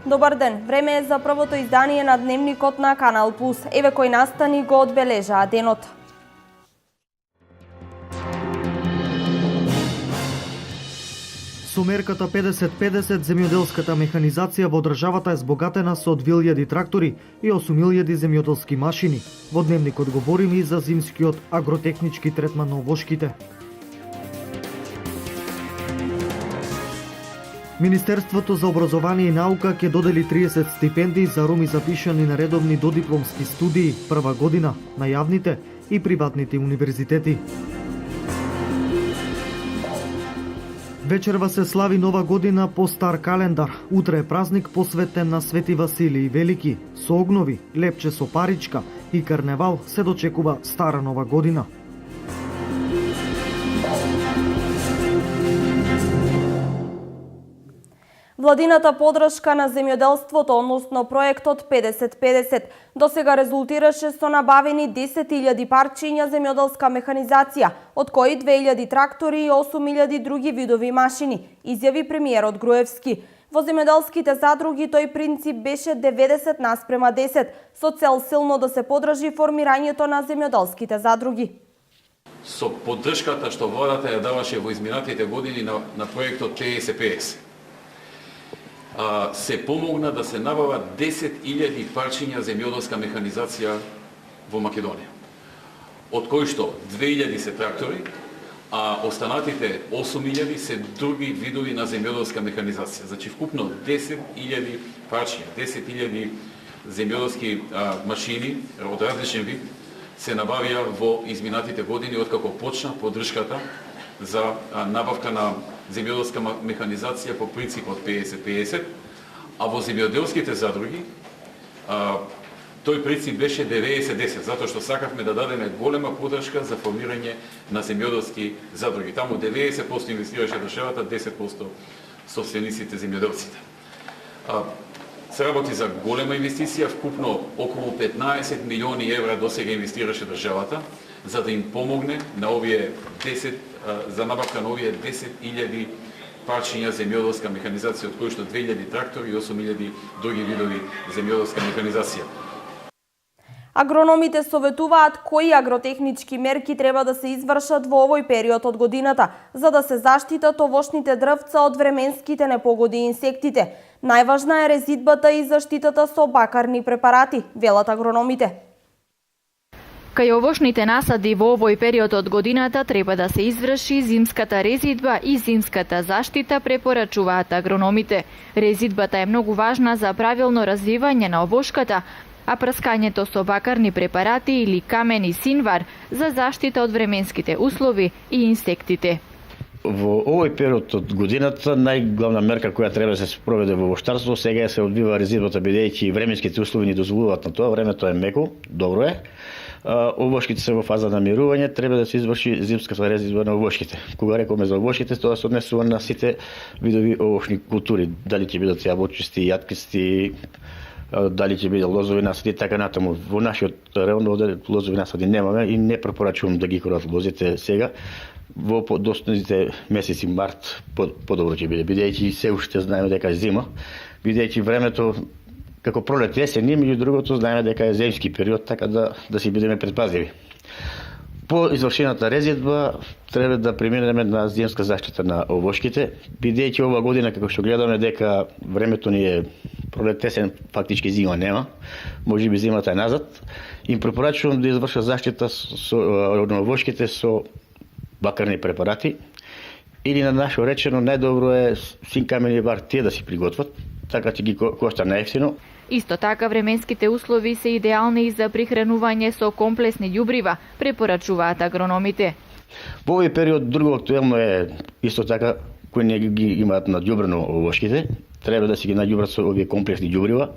Добар ден, време е за првото издание на Дневникот на Канал Плюс. Еве кои настани го одбележаа денот. Со мерката 50-50 земјоделската механизација во државата е збогатена со 2000 трактори и 8000 земјоделски машини. Во Дневникот говориме и за зимскиот агротехнички третман на овошките. Министерството за образование и наука ќе додели 30 стипендии за роми запишани на редовни додипломски студии прва година на јавните и приватните универзитети. Вечерва се слави нова година по стар календар. Утре е празник посветен на Свети Василий Велики. Со огнови, лепче со паричка и карневал се дочекува стара нова година. Владината подршка на земјоделството, односно проектот 50-50, досега резултираше со набавени 10.000 парчиња земјоделска механизација, од кои 2.000 трактори и 8.000 други видови машини, изјави премиерот Груевски. Во земјоделските задруги тој принцип беше 90:10, со цел силно да се подржи формирањето на земјоделските задруги. Со поддршката што владата ја даваше во изминатите години на проектот 50-50, се помогна да се набава 10.000 парчиња земјоделска механизација во Македонија. Од кои што 2.000 се трактори, а останатите 8.000 се други видови на земјоделска механизација. Значи вкупно 10.000 парчиња, 10.000 земјоделски машини од различен вид се набавија во изминатите години откако почна поддршката за набавка на земјоделска механизација по принципот 50-50, а во земјоделските задруги тој принцип беше 90-10, затоа што сакавме да дадеме голема поддршка за формирање на земјоделски задруги. Таму 90% инвестираше државата, 10% собствениците земјоделците. Се работи за голема инвестиција, вкупно околу 15 милиони евра досега инвестираше државата, за да им помогне на овие 10 за набавка на овие 10.000 парчиња земјоделска механизација, од кои што 2.000 трактори и 8.000 други видови земјоделска механизација. Агрономите советуваат кои агротехнички мерки треба да се извршат во овој период од годината, за да се заштитат овошните дрвца од временските непогоди и инсектите. Најважна е резидбата и заштитата со бакарни препарати, велат агрономите. Кај овошните насади во овој период од годината треба да се изврши зимската резидба и зимската заштита, препорачуваат агрономите. Резидбата е многу важна за правилно развивање на овошката, а прскањето со бакарни препарати или камени синвар за заштита од временските услови и инсектите. Во овој период од годината најглавна мерка која треба да се спроведе во воштарството сега се одбива резидбата, бидејќи временските услови ни дозволуваат на тоа, времето е меко, добро е. Овошките се во фаза на мирување, треба да се изврши зимската резидба на овошките. Кога рекоме за овошките, тоа се однесува на сите видови овошни култури, дали ќе бидат јаболчисти, јаткисти, дали ќе биде лозови насади и така натаму. Во нашиот район лозови насади немаме и не препорачувам да ги корат лозите сега. Во достоните месеци март подобро ќе биде, бидејќи се уште знаеме дека е зима, бидејќи времето како пролет есен, и меѓу другото знаеме дека е земски период, така да си бидеме предпазливи. По извршената резидба треба да преминеме на зимска заштита на овошките, бидејќи ова година како што гледаме дека времето ни е пролет есен, фактички зима нема, можеби зимата е назад, им препорачувам да извршат заштита на овошките со бакарни препарати или на нашо речено најдобро е син камени вар тие да си приготват, така ќе ги кошта најевтино. Исто така временските услови се идеални и за прихранување со комплексни ѓубрива, препорачуваат агрономите. Во овој период друго актуелно е исто така кои не ги имаат наѓубрено овошките, треба да си ги наѓубрат со овие комплексни ѓубрива,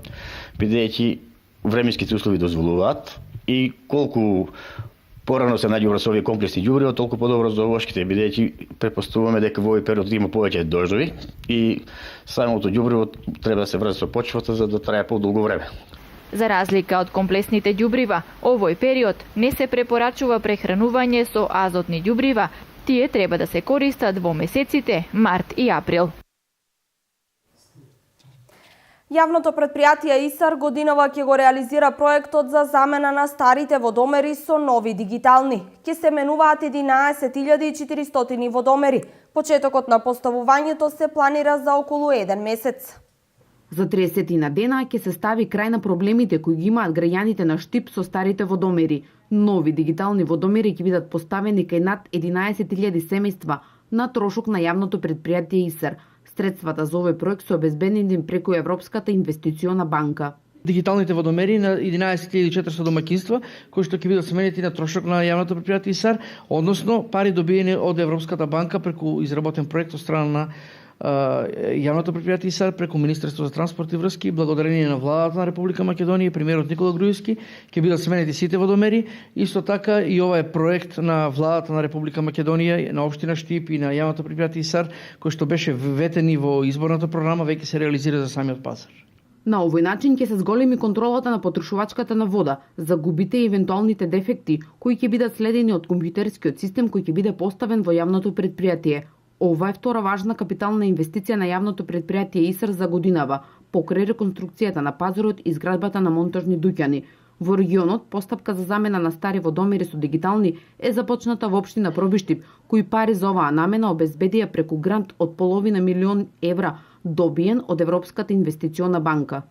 бидејќи временските услови дозволуваат и колку порано се наѓубра со овие комплексни ѓубрива, толку подобро за овошките, бидејќи претпоставуваме дека во овој период има повеќе дождови и самото ѓубриво треба да се врзе со почвата за да трае подолго време. За разлика од комплексните ѓубрива, овој период не се препорачува прехранување со азотни ѓубрива. Тие треба да се користат во месеците март и април. Јавното предпријатие ИСАР годинава ќе го реализира проектот за замена на старите водомери со нови дигитални. Ќе се менуваат 11.400 водомери. Почетокот на поставувањето се планира за околу 1 месец. За 30 на дена ќе се стави крај на проблемите кои ги имаат граѓаните на Штип со старите водомери. Нови дигитални водомери ќе бидат поставени кај над 11.000 семејства на трошок на јавното предпријатие ИСАР. Средствата за овој проект се обезбедени преку Европската инвестициона банка. Дигиталните водомери на 11.400 домаќинства, кои што ќе бидат сменети на трошок на јавното предпријатие ИСАР, односно пари добиени од Европската банка преку изработен проект од страна на јавното предпријатие ИСАР преку Министерство за транспорт и врски, благодарение на владата на Република Македонија и премиерот Никола Груевски, ќе бидат сменети сите водомери. Исто така и ова е проект на владата на Република Македонија, на општина Штип и на јавното предпријатие ИСАР, кој што беше вветени во изборната програма, веќе се реализира за самиот пазар. На овој начин ќе се зголеми контролата на потрошувачката на вода, загубите и евентуалните дефекти, кои ќе бидат следени од компјутерскиот систем кој ќе биде поставен во јавното предпријатие. Ова е втора важна капитална инвестиција на јавното предпријатие ИСАР за годинава, покрај реконструкцијата на пазарот и изградбата на монтажни дуќани. Во регионот, постапка за замена на стари водомери со дигитални е започната во општина Пробиштип, кои пари за оваа намена обезбедија преку грант од половина милион евра, добиен од Европската инвестициона банка.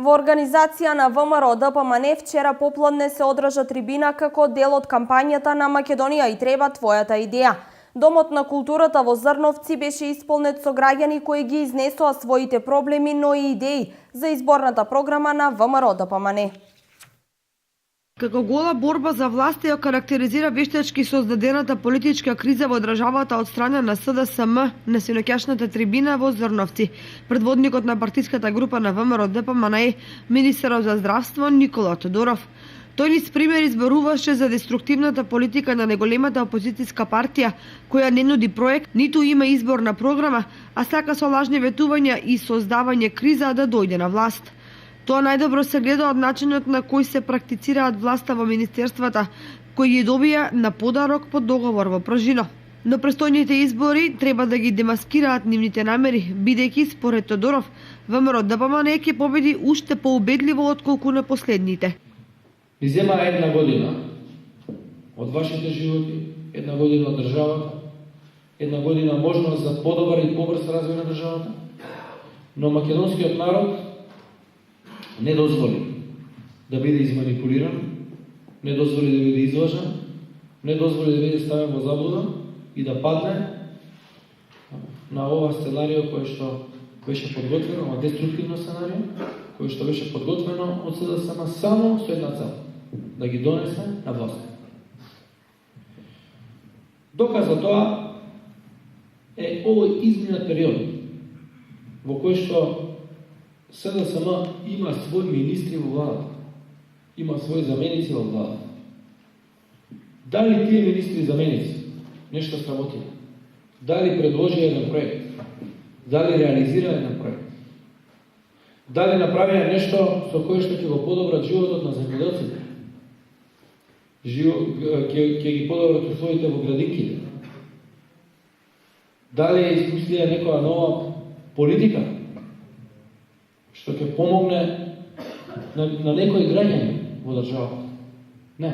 Во организација на ВМРО ДПМН вчера попладне се одржа трибина како дел од кампањата на Македонија и треба твојата идеја. Домот на културата во Зрновци беше исполнет со граѓани кои ги изнесоа своите проблеми, но и идеи за изборната програма на ВМРО ДПМН. Како гола борба за власт ја карактеризира вештачки создадената политичка криза во државата од страна на СДСМ на синоќашната трибина во Зрновци. Предводникот на партиската група на ВМРО ДПМН е министерот за здравство Никола Тодоров. Тој низ пример изборуваше за деструктивната политика на неголемата опозицијска партија, која не нуди проект, ниту има изборна програма, а сака со лажни ветувања и создавање криза да дојде на власт. Тоа најдобро се гледа од начинот на кој се практицираат власта во министерствата, кои ги добија на подарок под договор во Пржино. Но престојните избори треба да ги демаскираат нивните намери, бидејќи според Тодоров, ВМРО ДПМН ќе победи уште поубедливо отколку на последните. Ви зема една година од вашите животи, една година од државата, една година можност за подобар и побрз развој на државата, но македонскиот народ не дозволи да биде изманипулиран, не дозволи да биде излажан, не дозволи да биде ставен во заблуда и да падне на ова сценарио кое што беше подготвено, ова деструктивно сценарио, кое што беше подготвено од СДСМ само со една цел, да ги донесе на власт. Доказ за тоа е овој изминат период во кој што СДСМ има своји министри во владата, има своји заменици во владата. Дали тие министри и заменици нешто сработија? Дали предложија еден проект? Дали реализира еден проект? Дали направија нешто со кое што ќе го подобрат животот на земјоделците? Ќе ги подобрат условите во градинките? Дали измислија некоја нова политика што ќе помогне на некои граѓани во државата? Не.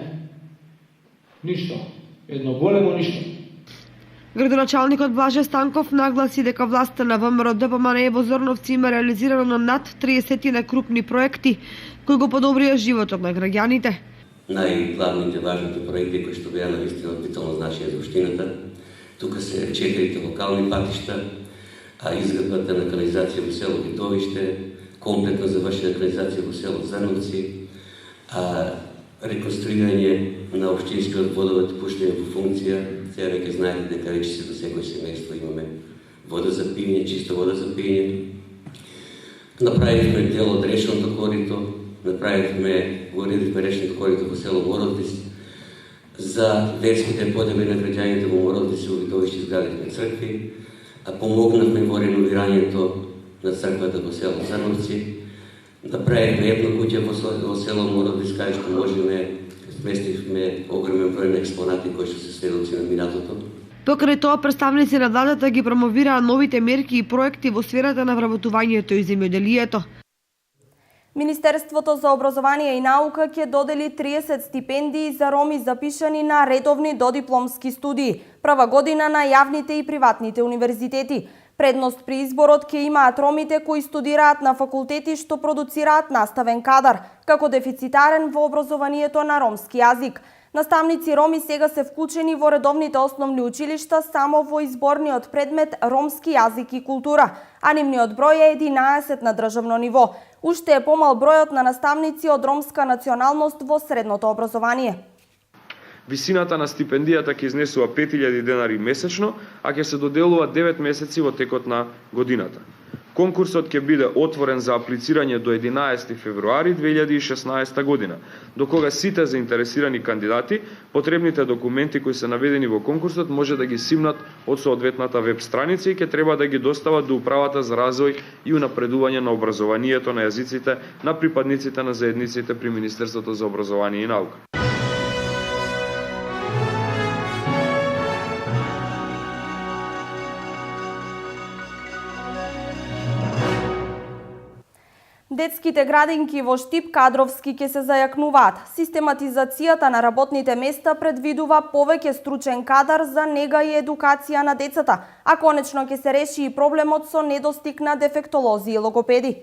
Ништо. Едно големо ништо. Градоначалникот Блаже Станков нагласи дека власта на ВМРО ДПМН во Зрновци има реализирано над 30 на крупни проекти кои го подобрија животот на граѓаните. Најглавните важните проекти кои што беа навистина од витално значење за општината, тука се 4 локални патишта, а изградбата на канализација во село Витовиште, комплетно завршена канализација во село Зрновци, реконструирање на општинскиот водовод, пуштање во функција. Сега веќе знаете дека речиси до секој семејство имаме вода за пиење, чиста вода за пиење. Направивме дел од речното корито, уредивме речното корито во село Мородис. За верските потреби на граѓаните во Мородис и во Витовиште изградивме помогнавме во реновирањето на црквата во село Зрновци. Направивме една куќа во село Мородис, кај што можеме, сместивме огромен број на експонати кои што се сведоци на минатото. Покрај тоа, представници на владата ги промовираа новите мерки и проекти во сферата на вработувањето и земјоделието. Министерството за образование и наука ќе додели 30 стипендии за роми запишани на редовни додипломски студии, прва година на јавните и приватните универзитети. Предност при изборот ќе имаат ромите кои студираат на факултети што продуцираат наставен кадар, како дефицитарен во образованието на ромски јазик. Наставници роми сега се вклучени во редовните основни училишта само во изборниот предмет ромски јазик и култура, а нивниот број е 11 на државно ниво. Уште е помал бројот на наставници од ромска националност во средното образование. Висината на стипендијата ќе изнесува 5000 денари месечно, а ќе се доделува 9 месеци во текот на годината. Конкурсот ќе биде отворен за аплицирање до 11 февруари 2016 година, до кога сите заинтересирани кандидати потребните документи кои се наведени во конкурсот може да ги симнат од соодветната веб страница и ќе треба да ги достават до Управата за развој и унапредување на образованието на јазиците на припадниците на заедниците при Министерството за образование и наука. Детските градинки во Штип кадровски ќе се зајакнуваат. Систематизацијата на работните места предвидува повеќе стручен кадар за нега и едукација на децата, а конечно ќе се реши и проблемот со недостиг на дефектолози и логопеди.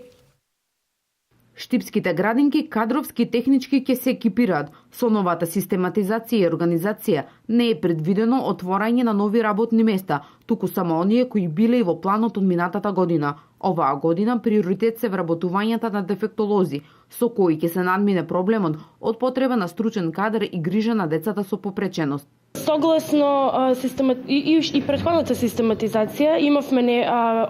Штипските градинки кадровски и технички ќе се екипираат. Со новата систематизација и организација не е предвидено отворање на нови работни места, туку само оние кои биле и во планот од минатата година. Оваа година приоритет се вработувањата на дефектолози, со кои ќе се надмине проблемот од потреба на стручен кадар и грижа на децата со попреченост. Согласно и претходната систематизација имавме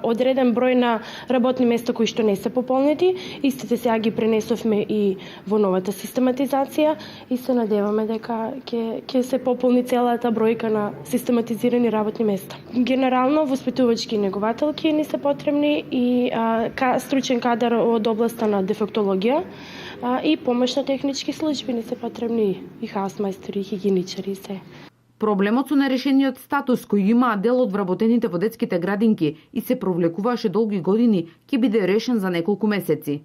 одреден број на работни места кои што не се пополнети. Истите сега ги пренесовме и во новата систематизација и се надеваме дека ќе се пополни целата бројка на систематизирани работни места. Генерално воспитувачки негователки ни се потребни и стручен кадар од областа на дефектологија и помошна технички служби ни се потребни и хаусмајстори, и хигиеничари и се. Проблемот со нерешениот статус кој имаа дел од вработените во детските градинки и се провлекуваше долги години ќе биде решен за неколку месеци.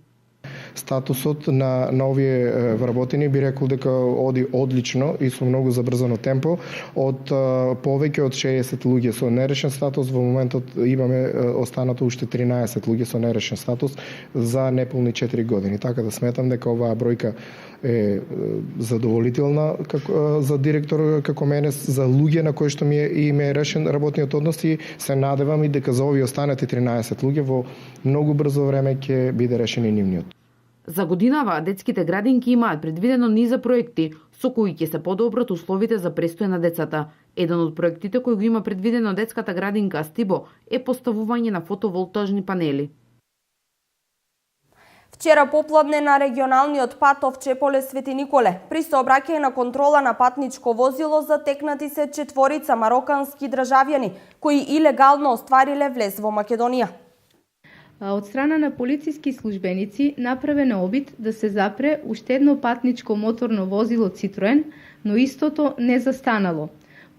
Статусот на овие вработени би рекол дека оди одлично и со многу забрзано темпо. Од повеќе од 60 луѓе со нерешен статус во моментот имаме останато уште 13 луѓе со нерешен статус за неполни 4 години. Така да сметам дека оваа бројка е задоволителна за директор како мене, за луѓе на кои што им е решен работниот однос и се надевам и дека за овие останати 13 луѓе во многу брзо време ќе биде решен и нивниот. За годинава детските градинки имаат предвидено низа проекти со кои ќе се подобрат условите за престој на децата. Еден од проектите кој го има предвидено детската градинка Стибо е поставување на фотоволтажни панели. Вчера попладне на регионалниот пат Овчеполе Свети Николе, при сообраќај на контрола на патничко возило затекнати се 4 марокански државјани кои илегално оствариле влез во Македонија. Од страна на полициски службеници направено обид да се запре уште едно патничко моторно возило Цитроен, но истото не застанало.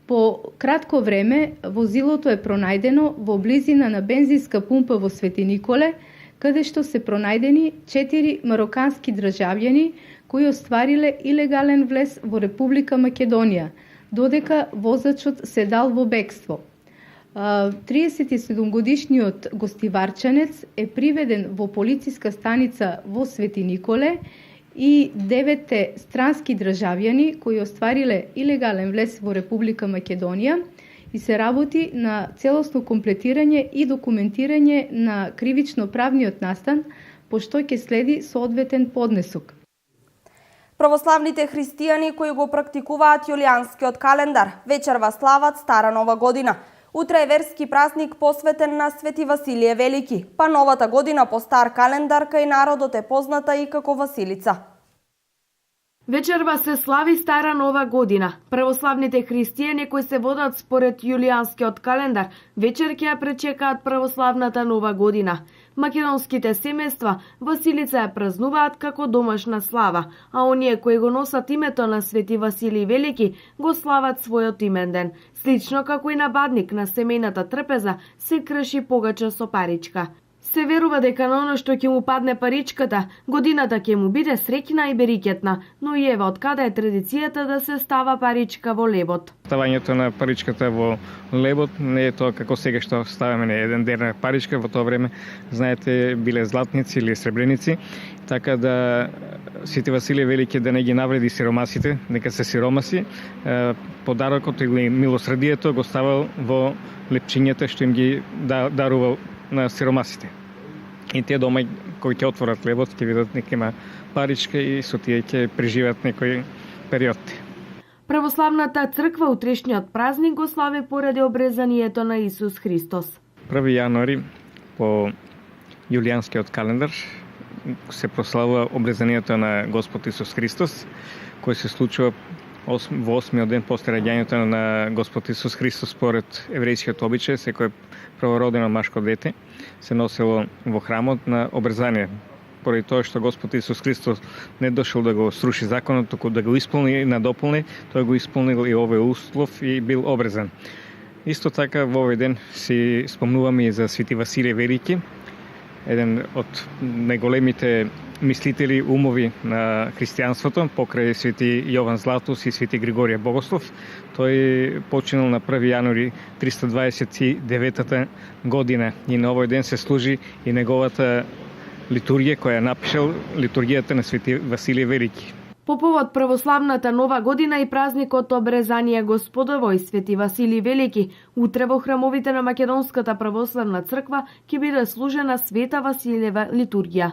По кратко време возилото е пронајдено во близина на бензинска пумпа во Свети Николе, каде што се пронајдени 4 марокански државјани кои оствариле илегален влез во Република Македонија, додека возачот се дал во бегство. 37-годишниот гостиварчанец е приведен во полициска станица во Свети Николе и 9 странски државјани кои оствариле илегален влез во Република Македонија и се работи на целосно комплетирање и документирање на кривично-правниот настан, пошто ќе следи соодветен поднесок. Православните христијани кои го практикуваат јулијанскиот календар вечерва слават Стара Нова година. Утре е верски празник посветен на Свети Василие Велики, па новата година по стар календар кај народот е позната и како Василица. Вечерва се слави Стара Нова година. Православните христијани кои се водат според јулијанскиот календар вечер ќе ја пречекаат православната Нова година. Македонските семејства Василица ја празнуваат како домашна слава, а оние кои го носат името на Свети Василий Велики го слават својот именден. Слично како и на бадник на семејната трпеза се крши погача со паричка. Се верува дека на оно што ќе му падне паричката, годината ќе му биде среќна и берикетна, но и ева откаде е традицијата да се става паричка во лебот. Ставањето на паричката во лебот не е тоа како сега што ставаме на еден дерна паричка, во тоа време, знаете, биле златници или сребреници, така да Свети Василие Велики да не ги навреди сиромасите, нека се сиромаси, подарокот или милосредието го ставал во лепчињата што им ги дарувал на сиромасите. И тие дома кои ќе отворат лебот, ќе видат нека има паричка и со тие ќе преживеат некој период. Православната црква утрешниот празник го слави поради обрезанието на Исус Христос. 1 јануари по јулијанскиот календар се прославува обрезанието на Господ Исус Христос, кој се случува во 8-миот ден после раѓањето на Господ Исус Христос. Според еврејскиот обичај, секој првородено машко дете се носело во храмот на обрезание. Поради тоа што Господ Исус Христос не дошол да го сруши законот, туку да го исполни и надополни, тој го исполнил и овој услов и бил обрезан. Исто така во овој ден си спомнуваме и за Свети Василие Велики, еден од најголемите мислители, умови на христијанството, покрај Свети Јован Златус и Свети Григорија Богослов. Тој починал на 1 јануари 329 година и на овој ден се служи и неговата литургија која напишал, литургијата на Свети Василие Велики. По повод православната нова година и празникот Обрезание Господово и Свети Василий Велики, утре во храмовите на Македонската православна црква ќе биде служена Света Василиева литургија.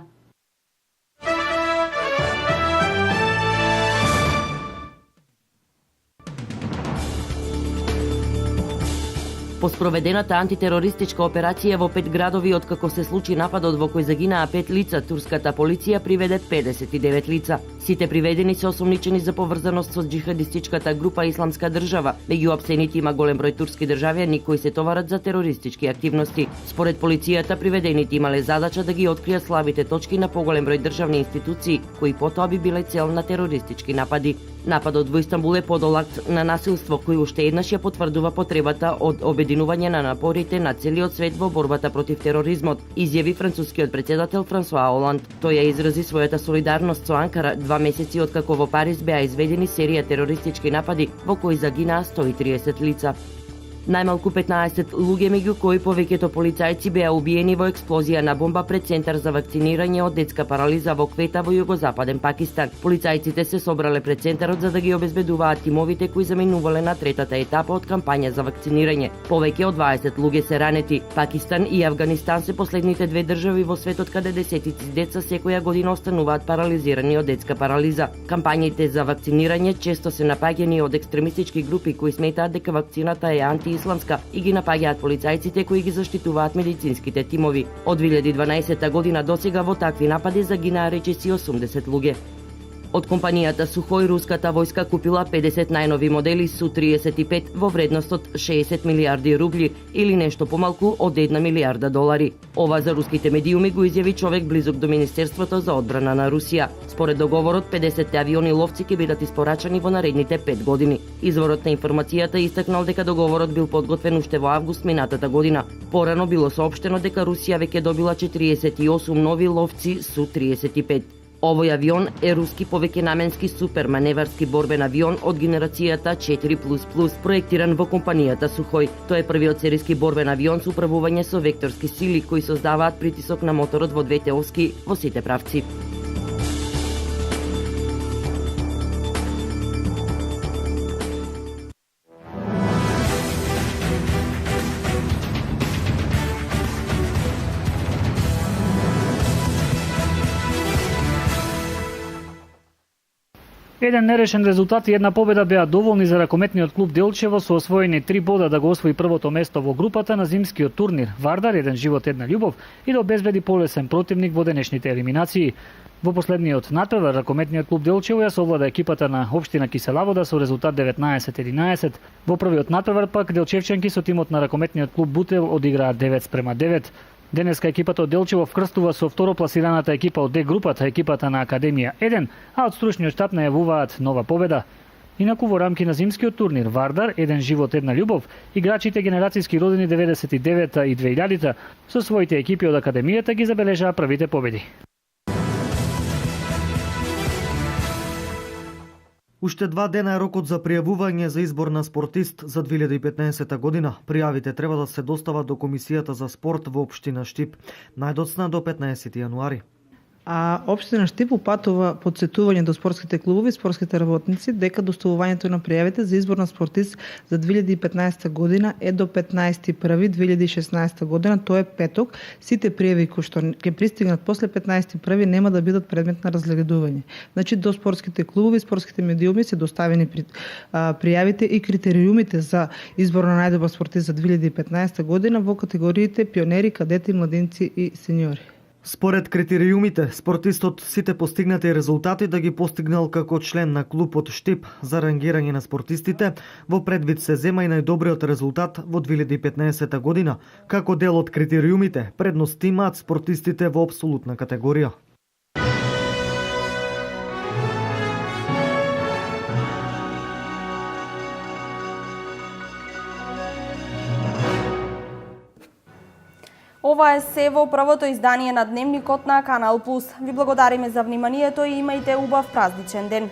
По спроведената антитерористичка операција во 5 градови откако се случи нападот во кој загинаа 5 лица, турската полиција приведе 59 лица. Сите приведени се осомничени за поврзаност со џихадистичката група Исламска држава. Меѓу опсените има голем број турски државјани кои се товарат за терористички активности. Според полицијата, приведените имале задача да ги откријат слабите точки на поголем број државни институции, кои потоа би биле цел на терористички напади. Нападот во Истанбул е подолакт на насилство кој уште еднаш ја потврдува потребата од обединување на напорите на целиот свет во борбата против тероризмот, изјави францускиот претседател Франсуа Оланд. Тој ја изрази својата солидарност со Анкара 2 месеци откако во Париз беа изведени серија терористички напади во кои загинаа 130 лица. Најмалку 15 луѓе, меѓу кои повеќето полицајци, беа убиени во експлозија на бомба пред центар за вакцинирање од детска парализа во Квета во југозападен Пакистан. Полицајците се собрале пред центарот за да ги обезбедуваат тимовите кои заминувале на третата етапа од кампања за вакцинирање. Повеќе од 20 луѓе се ранети. Пакистан и Авганистан се последните две држави во светот каде десетици деца секоја година остануваат парализирани од детска парализа. Кампањите за вакцинирање често се напаѓани од екстремистички групи кои сметаат дека вакцината е антиисламска и ги напаѓаат полицајците кои ги заштитуваат медицинските тимови. Од 2012 година досега во такви напади загинаа речиси 80 луѓе. Од компанијата Сухој, руската војска купила 50 најнови модели Су-35 во вредност од 60 милиарди рубли или нешто помалку од 1 милиарда долари. Ова за руските медиуми го изјави човек близок до Министерството за одбрана на Русија. Според договорот, 50 авиони ловци ќе бидат испорачани во наредните 5 години. Изворот на информацијата истакнал дека договорот бил подготвен уште во август минатата година. Порано било соопштено дека Русија веќе добила 48 нови ловци Су-35. Овој авион е руски повеќенаменски супер маневарски борбен авион од генерацијата 4++, проектиран во компанијата Сухој. Тој е првиот серијски борбен авион со управување со векторски сили кои создаваат притисок на моторот во двете оски во сите правци. Еден нерешен резултат и една победа беа доволни за ракометниот клуб Делчево со освоени 3 бода да го освои првото место во групата на зимскиот турнир Вардар, еден живот, една љубов и да обезбеди полесен противник во денешните елиминации. Во последниот натпревар ракометниот клуб Делчево ја совлада екипата на општина Киселавода со резултат 19-11. Во првиот натпревар пак делчевчанки со тимот на ракометниот клуб Бутел одиграа 9:9. Денеска екипата од Делчево вкрстува со второпласираната екипа од Д групата, екипата на Академија 1, а од стручниот штаб најавуваат нова победа. Инаку во рамки на зимскиот турнир Вардар, еден живот, една љубов, играчите генерацијски родени 99 и 2000 со своите екипи од Академијата ги забележаа првите победи. Уште 2 дена е рокот за пријавување за избор на спортист за 2015 година. Пријавите треба да се достават до Комисијата за спорт во општина Штип, најдоцна до 15 јануари. А општина Штип упатува подсетување до спортските клубови и спортските работници дека доставувањето на пријавите за избор на спортист за 2015 година е до 15.1.2016 година, тоа е петок. Сите пријави кои што ќе пристигнат после 15.1 нема да бидат предмет на разгледување. Значи до спортските клубови и спортските медиуми се доставени пријавите и критериумите за избор на најдобар спортист за 2015 година во категориите пионери, кадети, младинци и сеньори. Според критериумите, спортистот сите постигнати резултати да ги постигнал како член на клубот Штип за рангирање на спортистите, во предвид се зема и најдобриот резултат во 2015 година. Како дел од критериумите, предност имаат спортистите во апсолутна категорија. Ова е се во првото издание на Дневникот на Канал Плюс. Ви благодариме за вниманието и имајте убав празничен ден.